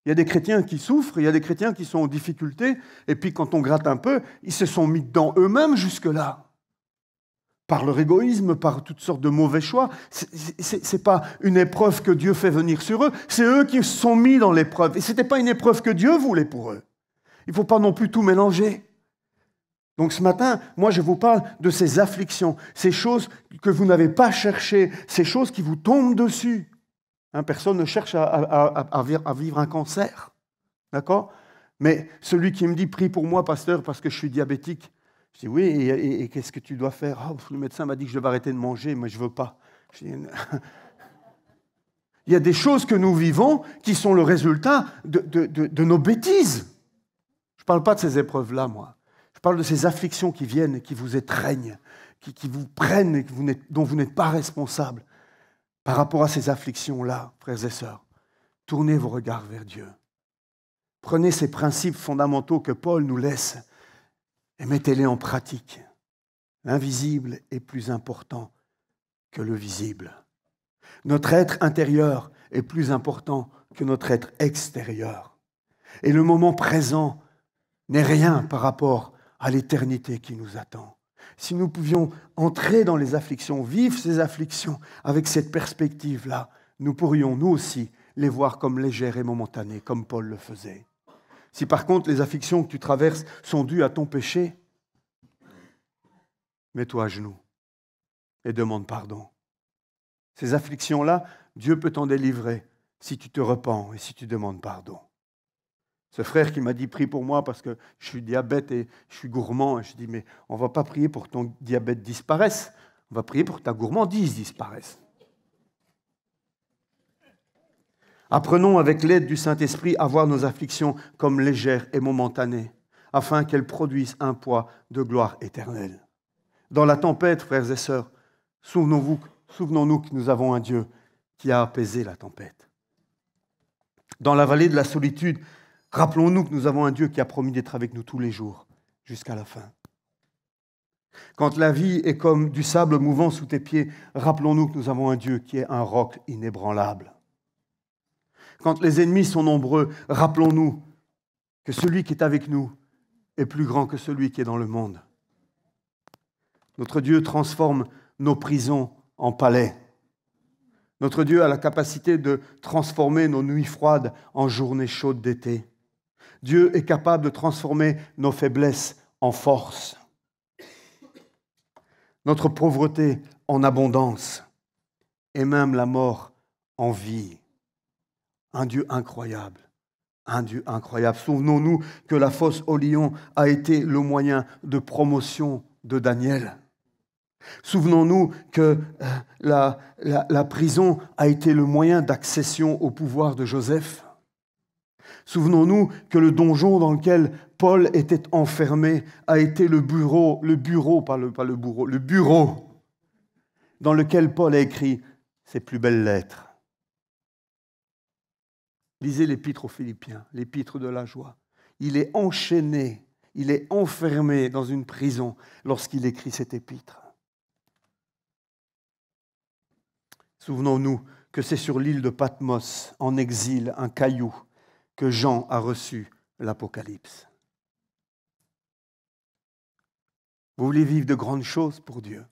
Il y a des chrétiens qui souffrent, il y a des chrétiens qui sont en difficulté, et puis quand on gratte un peu, ils se sont mis dedans eux-mêmes jusque-là. Par leur égoïsme, par toutes sortes de mauvais choix. Ce n'est pas une épreuve que Dieu fait venir sur eux, c'est eux qui se sont mis dans l'épreuve. Et ce n'était pas une épreuve que Dieu voulait pour eux. Il ne faut pas non plus tout mélanger. Donc ce matin, moi je vous parle de ces afflictions, ces choses que vous n'avez pas cherchées, ces choses qui vous tombent dessus. Hein, personne ne cherche à vivre un cancer. D'accord ? Mais celui qui me dit « Prie pour moi, pasteur, parce que je suis diabétique », je dis « Oui, et qu'est-ce que tu dois faire ?»« Le médecin m'a dit que je devais arrêter de manger, mais je ne veux pas. » Il y a des choses que nous vivons qui sont le résultat de nos bêtises. Je ne parle pas de ces épreuves-là, moi. Je parle de ces afflictions qui viennent et qui vous étreignent, qui vous prennent et dont vous n'êtes pas responsable. Par rapport à ces afflictions-là, frères et sœurs, tournez vos regards vers Dieu. Prenez ces principes fondamentaux que Paul nous laisse et mettez-les en pratique. L'invisible est plus important que le visible. Notre être intérieur est plus important que notre être extérieur. Et le moment présent n'est rien par rapport à l'éternité qui nous attend. Si nous pouvions entrer dans les afflictions, vivre ces afflictions avec cette perspective-là, nous pourrions, nous aussi, les voir comme légères et momentanées, comme Paul le faisait. Si par contre les afflictions que tu traverses sont dues à ton péché, mets-toi à genoux et demande pardon. Ces afflictions-là, Dieu peut t'en délivrer si tu te repens et si tu demandes pardon. Ce frère qui m'a dit « Prie pour moi parce que je suis diabète et je suis gourmand. » Et je dis « Mais on ne va pas prier pour que ton diabète disparaisse. On va prier pour que ta gourmandise disparaisse. » Apprenons avec l'aide du Saint-Esprit à voir nos afflictions comme légères et momentanées, afin qu'elles produisent un poids de gloire éternelle. Dans la tempête, frères et sœurs, souvenons-nous que nous avons un Dieu qui a apaisé la tempête. Dans la vallée de la solitude, rappelons-nous que nous avons un Dieu qui a promis d'être avec nous tous les jours, jusqu'à la fin. Quand la vie est comme du sable mouvant sous tes pieds, rappelons-nous que nous avons un Dieu qui est un roc inébranlable. Quand les ennemis sont nombreux, rappelons-nous que celui qui est avec nous est plus grand que celui qui est dans le monde. Notre Dieu transforme nos prisons en palais. Notre Dieu a la capacité de transformer nos nuits froides en journées chaudes d'été. Dieu est capable de transformer nos faiblesses en force, notre pauvreté en abondance et même la mort en vie. Un Dieu incroyable, un Dieu incroyable. Souvenons-nous que la fosse au lion a été le moyen de promotion de Daniel. Souvenons-nous que la prison a été le moyen d'accession au pouvoir de Joseph. Souvenons-nous que le donjon dans lequel Paul était enfermé a été le bureau dans lequel Paul a écrit ses plus belles lettres. Lisez l'épître aux Philippiens, l'épître de la joie. Il est enchaîné, il est enfermé dans une prison lorsqu'il écrit cette épître. Souvenons-nous que c'est sur l'île de Patmos, en exil, un caillou, que Jean a reçu l'Apocalypse. Vous voulez vivre de grandes choses pour Dieu.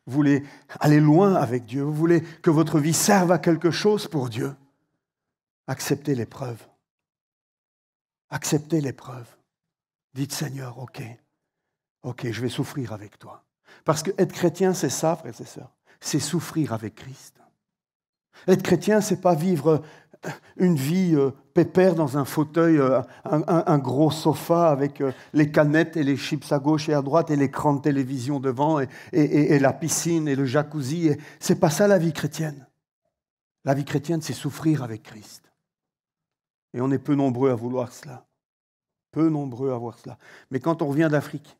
Vous voulez aller loin avec Dieu. Vous voulez que votre vie serve à quelque chose pour Dieu. Acceptez l'épreuve. Acceptez l'épreuve. Dites Seigneur, ok, je vais souffrir avec toi. Parce que être chrétien, c'est ça, frères et sœurs. C'est souffrir avec Christ. Être chrétien, c'est pas vivre une vie pépère dans un fauteuil, un gros sofa avec les canettes et les chips à gauche et à droite et l'écran de télévision devant et la piscine et le jacuzzi. C'est pas ça la vie chrétienne. La vie chrétienne, c'est souffrir avec Christ. Et on est peu nombreux à vouloir cela. Peu nombreux à voir cela. Mais quand on revient d'Afrique,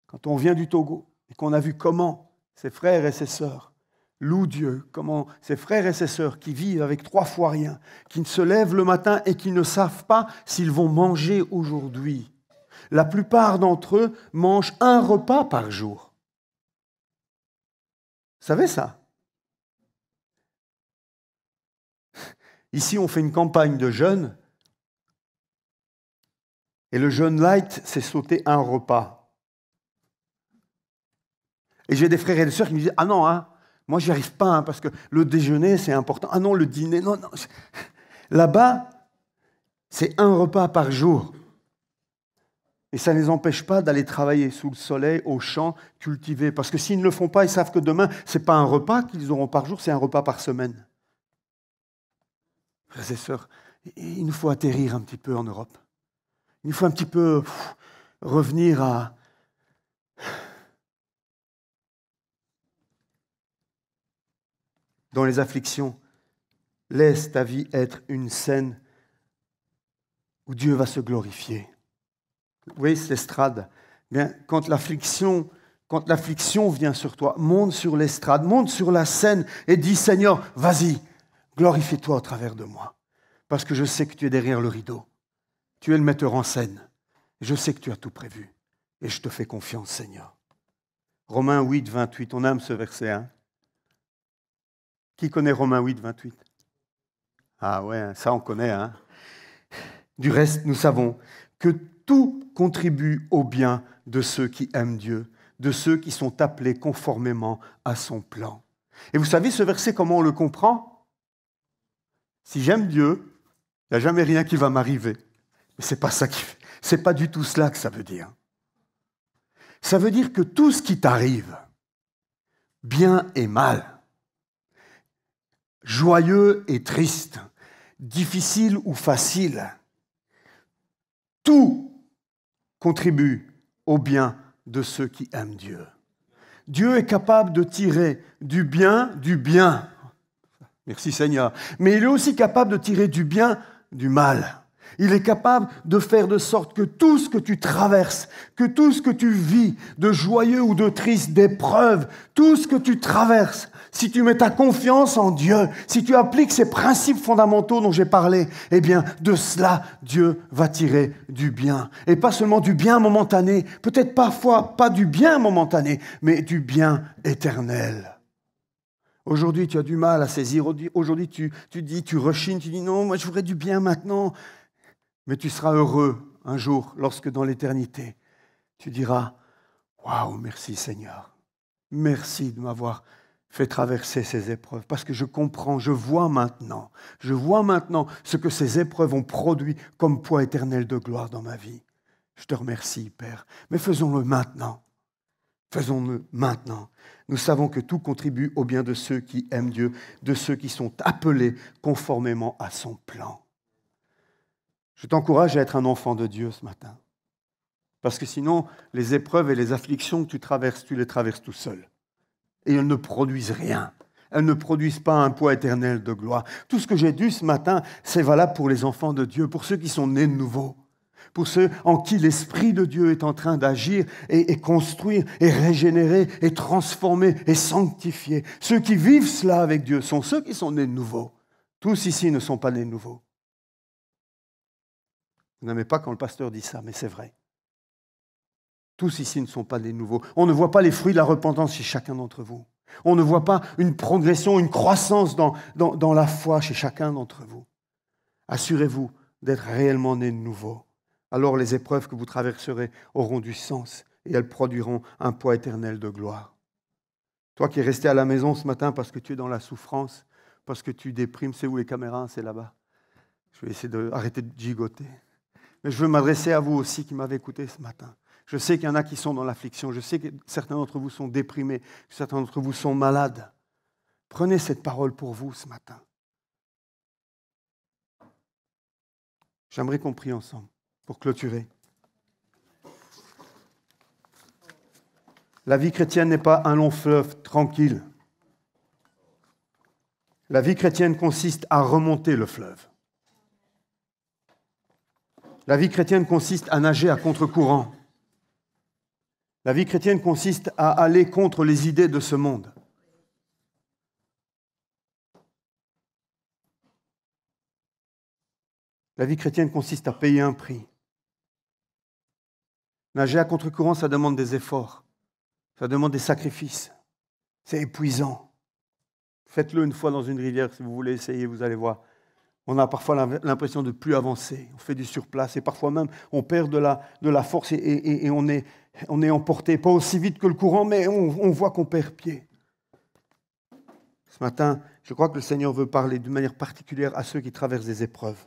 quand on vient du Togo, et qu'on a vu comment ses frères et ses sœurs louent Dieu, comment ses frères et ses sœurs qui vivent avec 3 fois rien, qui se lèvent le matin et qui ne savent pas s'ils vont manger aujourd'hui. La plupart d'entre eux mangent un repas par jour. Vous savez ça? Ici, on fait une campagne de jeûne. Et le jeûne light, c'est sauter un repas. Et j'ai des frères et des sœurs qui me disent « Ah non, moi j'y arrive pas, parce que le déjeuner, c'est important. Ah non, le dîner, non. » Là-bas, c'est un repas par jour. Et ça ne les empêche pas d'aller travailler sous le soleil, au champ, cultiver. Parce que s'ils ne le font pas, ils savent que demain, ce n'est pas un repas qu'ils auront par jour, c'est un repas par semaine. Frères et sœurs, il nous faut atterrir un petit peu en Europe. Il nous faut un petit peu revenir à... Dans les afflictions, laisse ta vie être une scène où Dieu va se glorifier. Vous voyez, c'est l'estrade. Bien, quand l'affliction vient sur toi, monte sur l'estrade, monte sur la scène et dis, Seigneur, vas-y, glorifie-toi au travers de moi. Parce que je sais que tu es derrière le rideau. Tu es le metteur en scène. Je sais que tu as tout prévu. Et je te fais confiance, Seigneur. Romains 8, 28, on aime ce verset, hein? Qui connaît Romains 8, 28? Ah ouais, ça on connaît, hein? Du reste, nous savons que tout contribue au bien de ceux qui aiment Dieu, de ceux qui sont appelés conformément à son plan. Et vous savez, ce verset, comment on le comprend? Si j'aime Dieu, il n'y a jamais rien qui va m'arriver. Mais c'est pas du tout cela que ça veut dire. Ça veut dire que tout ce qui t'arrive, bien et mal, joyeux et triste, difficile ou facile, tout contribue au bien de ceux qui aiment Dieu. Dieu est capable de tirer du bien. Merci Seigneur. Mais il est aussi capable de tirer du bien du mal. Il est capable de faire de sorte que tout ce que tu traverses, que tout ce que tu vis, de joyeux ou de triste, d'épreuves, tout ce que tu traverses, si tu mets ta confiance en Dieu, si tu appliques ces principes fondamentaux dont j'ai parlé, eh bien, de cela, Dieu va tirer du bien. Et pas seulement du bien momentané, peut-être parfois pas du bien momentané, mais du bien éternel. Aujourd'hui, tu as du mal à saisir. Aujourd'hui, tu rechignes, tu dis non, moi je voudrais du bien maintenant. Mais tu seras heureux un jour, lorsque dans l'éternité, tu diras « Waouh, merci Seigneur, merci de m'avoir fait traverser ces épreuves, parce que je comprends, je vois maintenant ce que ces épreuves ont produit comme poids éternel de gloire dans ma vie. Je te remercie, Père, mais faisons-le maintenant. Faisons-le maintenant. Nous savons que tout contribue au bien de ceux qui aiment Dieu, de ceux qui sont appelés conformément à son plan. » Je t'encourage à être un enfant de Dieu ce matin. Parce que sinon, les épreuves et les afflictions que tu les traverses tout seul. Et elles ne produisent rien. Elles ne produisent pas un poids éternel de gloire. Tout ce que j'ai dit ce matin, c'est valable pour les enfants de Dieu, pour ceux qui sont nés de nouveau, pour ceux en qui l'Esprit de Dieu est en train d'agir et construire, et régénérer, et transformer, et sanctifier. Ceux qui vivent cela avec Dieu sont ceux qui sont nés de nouveau. Tous ici ne sont pas nés de nouveau. Vous n'aimez pas quand le pasteur dit ça, mais c'est vrai. Tous ici ne sont pas des nouveaux. On ne voit pas les fruits de la repentance chez chacun d'entre vous. On ne voit pas une progression, une croissance dans la foi chez chacun d'entre vous. Assurez-vous d'être réellement nés de nouveau. Alors les épreuves que vous traverserez auront du sens et elles produiront un poids éternel de gloire. Toi qui es resté à la maison ce matin parce que tu es dans la souffrance, parce que tu déprimes, c'est où les caméras? C'est là-bas. Je vais essayer d'arrêter de gigoter. Mais je veux m'adresser à vous aussi qui m'avez écouté ce matin. Je sais qu'il y en a qui sont dans l'affliction. Je sais que certains d'entre vous sont déprimés, que certains d'entre vous sont malades. Prenez cette parole pour vous ce matin. J'aimerais qu'on prie ensemble pour clôturer. La vie chrétienne n'est pas un long fleuve tranquille. La vie chrétienne consiste à remonter le fleuve. La vie chrétienne consiste à nager à contre-courant. La vie chrétienne consiste à aller contre les idées de ce monde. La vie chrétienne consiste à payer un prix. Nager à contre-courant, ça demande des efforts, ça demande des sacrifices. C'est épuisant. Faites-le une fois dans une rivière, si vous voulez essayer, vous allez voir. On a parfois l'impression de ne plus avancer. On fait du surplace et parfois même on perd de la force et on est emporté, pas aussi vite que le courant, mais on voit qu'on perd pied. Ce matin, je crois que le Seigneur veut parler d'une manière particulière à ceux qui traversent des épreuves.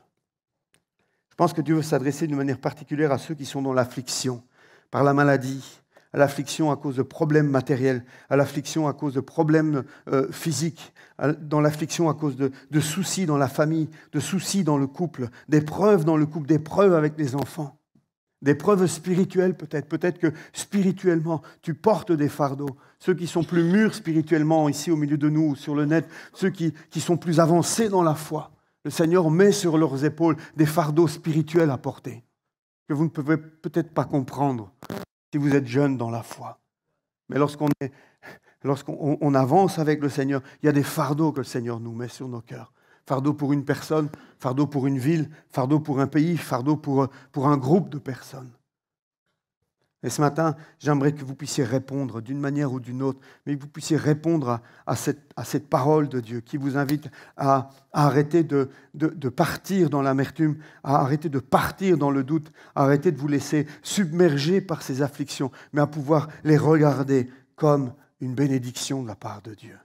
Je pense que Dieu veut s'adresser d'une manière particulière à ceux qui sont dans l'affliction, par la maladie, à l'affliction à cause de problèmes matériels, à l'affliction à cause de problèmes physiques, dans l'affliction à cause de soucis dans la famille, de soucis dans le couple, d'épreuves dans le couple, d'épreuves avec les enfants, d'épreuves spirituelles peut-être. Peut-être que spirituellement, tu portes des fardeaux. Ceux qui sont plus mûrs spirituellement ici au milieu de nous, sur le net, ceux qui sont plus avancés dans la foi, le Seigneur met sur leurs épaules des fardeaux spirituels à porter, que vous ne pouvez peut-être pas comprendre si vous êtes jeune dans la foi. Mais lorsqu'on avance avec le Seigneur, il y a des fardeaux que le Seigneur nous met sur nos cœurs. Fardeau pour une personne, fardeau pour une ville, fardeau pour un pays, fardeau pour un groupe de personnes. Et ce matin, j'aimerais que vous puissiez répondre d'une manière ou d'une autre, mais que vous puissiez répondre à cette parole de Dieu qui vous invite à arrêter de partir dans l'amertume, à arrêter de partir dans le doute, à arrêter de vous laisser submerger par ces afflictions, mais à pouvoir les regarder comme une bénédiction de la part de Dieu.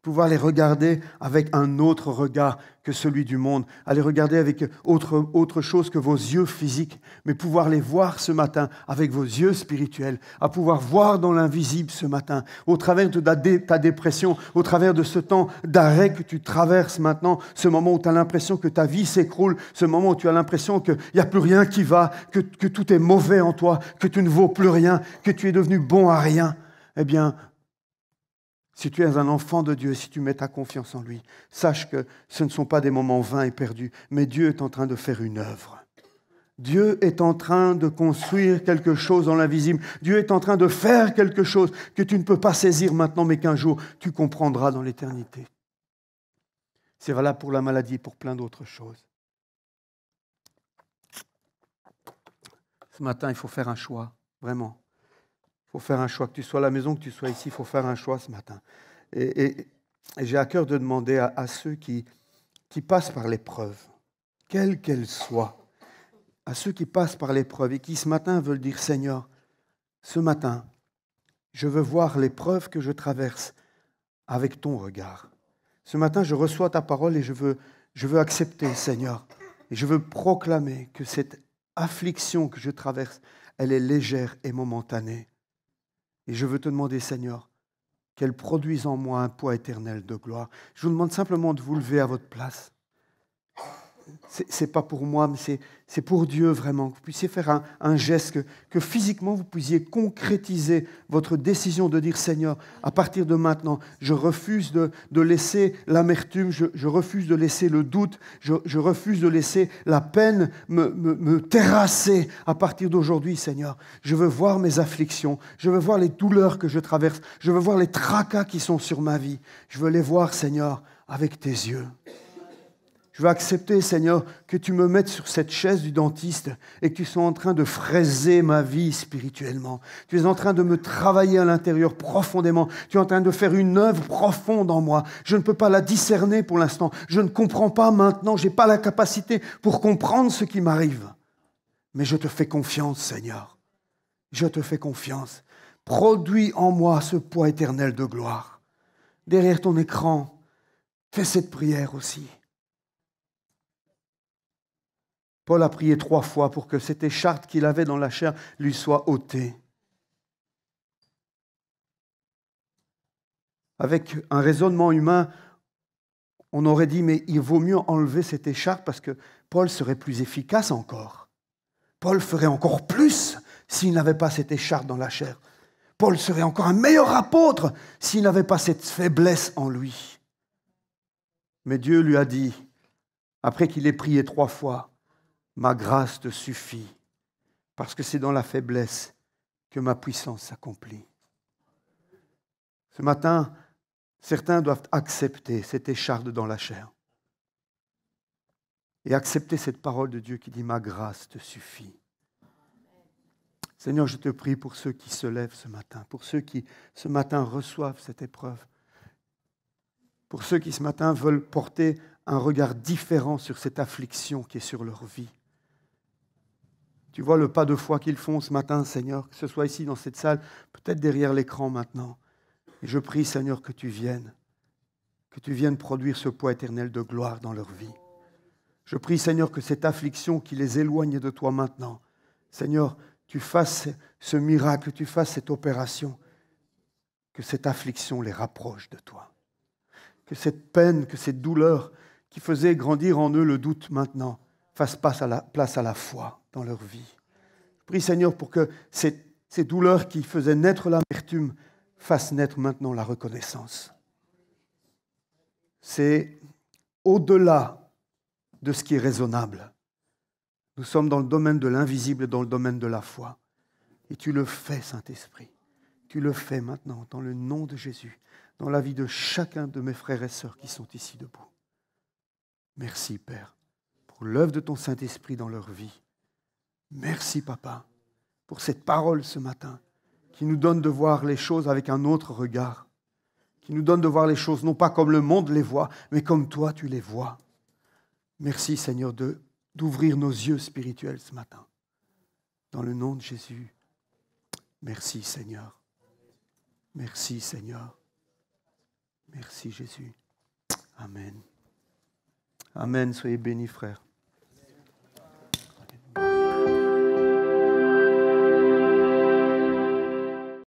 Pouvoir les regarder avec un autre regard que celui du monde, à les regarder avec autre chose que vos yeux physiques, mais pouvoir les voir ce matin avec vos yeux spirituels, à pouvoir voir dans l'invisible ce matin, au travers de ta dépression, au travers de ce temps d'arrêt que tu traverses maintenant, ce moment où tu as l'impression que ta vie s'écroule, ce moment où tu as l'impression qu'il n'y a plus rien qui va, que tout est mauvais en toi, que tu ne vaux plus rien, que tu es devenu bon à rien. Eh bien, si tu es un enfant de Dieu, si tu mets ta confiance en lui, sache que ce ne sont pas des moments vains et perdus, mais Dieu est en train de faire une œuvre. Dieu est en train de construire quelque chose dans l'invisible. Dieu est en train de faire quelque chose que tu ne peux pas saisir maintenant, mais qu'un jour tu comprendras dans l'éternité. C'est valable pour la maladie et pour plein d'autres choses. Ce matin, il faut faire un choix, vraiment. Il faut faire un choix, que tu sois à la maison, que tu sois ici, il faut faire un choix ce matin. Et j'ai à cœur de demander à ceux qui passent par l'épreuve, quelle qu'elle soit, à ceux qui passent par l'épreuve et qui ce matin veulent dire, Seigneur, ce matin, je veux voir l'épreuve que je traverse avec ton regard. Ce matin, je reçois ta parole et je veux accepter, Seigneur, et je veux proclamer que cette affliction que je traverse, elle est légère et momentanée. Et je veux te demander, Seigneur, qu'elle produise en moi un poids éternel de gloire. Je vous demande simplement de vous lever à votre place. Ce n'est pas pour moi, mais c'est pour Dieu vraiment. Que vous puissiez faire un geste, que physiquement vous puissiez concrétiser votre décision de dire, Seigneur, à partir de maintenant, je refuse de laisser l'amertume, je refuse de laisser le doute, je refuse de laisser la peine me terrasser à partir d'aujourd'hui, Seigneur. Je veux voir mes afflictions, je veux voir les douleurs que je traverse, je veux voir les tracas qui sont sur ma vie. Je veux les voir, Seigneur, avec tes yeux. Je veux accepter, Seigneur, que tu me mettes sur cette chaise du dentiste et que tu sois en train de fraiser ma vie spirituellement. Tu es en train de me travailler à l'intérieur profondément. Tu es en train de faire une œuvre profonde en moi. Je ne peux pas la discerner pour l'instant. Je ne comprends pas maintenant. Je n'ai pas la capacité pour comprendre ce qui m'arrive. Mais je te fais confiance, Seigneur. Je te fais confiance. Produis en moi ce poids éternel de gloire. Derrière ton écran, fais cette prière aussi. Paul a prié 3 fois pour que cette écharpe qu'il avait dans la chair lui soit ôtée. Avec un raisonnement humain, on aurait dit, mais il vaut mieux enlever cette écharpe parce que Paul serait plus efficace encore. Paul ferait encore plus s'il n'avait pas cette écharpe dans la chair. Paul serait encore un meilleur apôtre s'il n'avait pas cette faiblesse en lui. Mais Dieu lui a dit, après qu'il ait prié 3 fois, ma grâce te suffit, parce que c'est dans la faiblesse que ma puissance s'accomplit. Ce matin, certains doivent accepter cette écharpe dans la chair et accepter cette parole de Dieu qui dit « Ma grâce te suffit ». Seigneur, je te prie pour ceux qui se lèvent ce matin, pour ceux qui ce matin reçoivent cette épreuve, pour ceux qui ce matin veulent porter un regard différent sur cette affliction qui est sur leur vie. Tu vois le pas de foi qu'ils font ce matin, Seigneur, que ce soit ici dans cette salle, peut-être derrière l'écran maintenant. Et je prie, Seigneur, que tu viennes produire ce poids éternel de gloire dans leur vie. Je prie, Seigneur, que cette affliction qui les éloigne de toi maintenant, Seigneur, tu fasses ce miracle, tu fasses cette opération, que cette affliction les rapproche de toi. Que cette peine, que cette douleur qui faisait grandir en eux le doute maintenant, fasse place à la foi dans leur vie. Je prie, Seigneur, pour que ces douleurs qui faisaient naître l'amertume fassent naître maintenant la reconnaissance. C'est au-delà de ce qui est raisonnable. Nous sommes dans le domaine de l'invisible et dans le domaine de la foi. Et tu le fais, Saint-Esprit. Tu le fais maintenant, dans le nom de Jésus, dans la vie de chacun de mes frères et sœurs qui sont ici debout. Merci, Père, pour l'œuvre de ton Saint-Esprit dans leur vie. Merci, Papa, pour cette parole ce matin qui nous donne de voir les choses avec un autre regard, qui nous donne de voir les choses non pas comme le monde les voit, mais comme toi tu les vois. Merci, Seigneur, d'ouvrir nos yeux spirituels ce matin. Dans le nom de Jésus. Merci, Seigneur. Merci, Seigneur. Merci, Jésus. Amen. Amen. Soyez bénis, frères.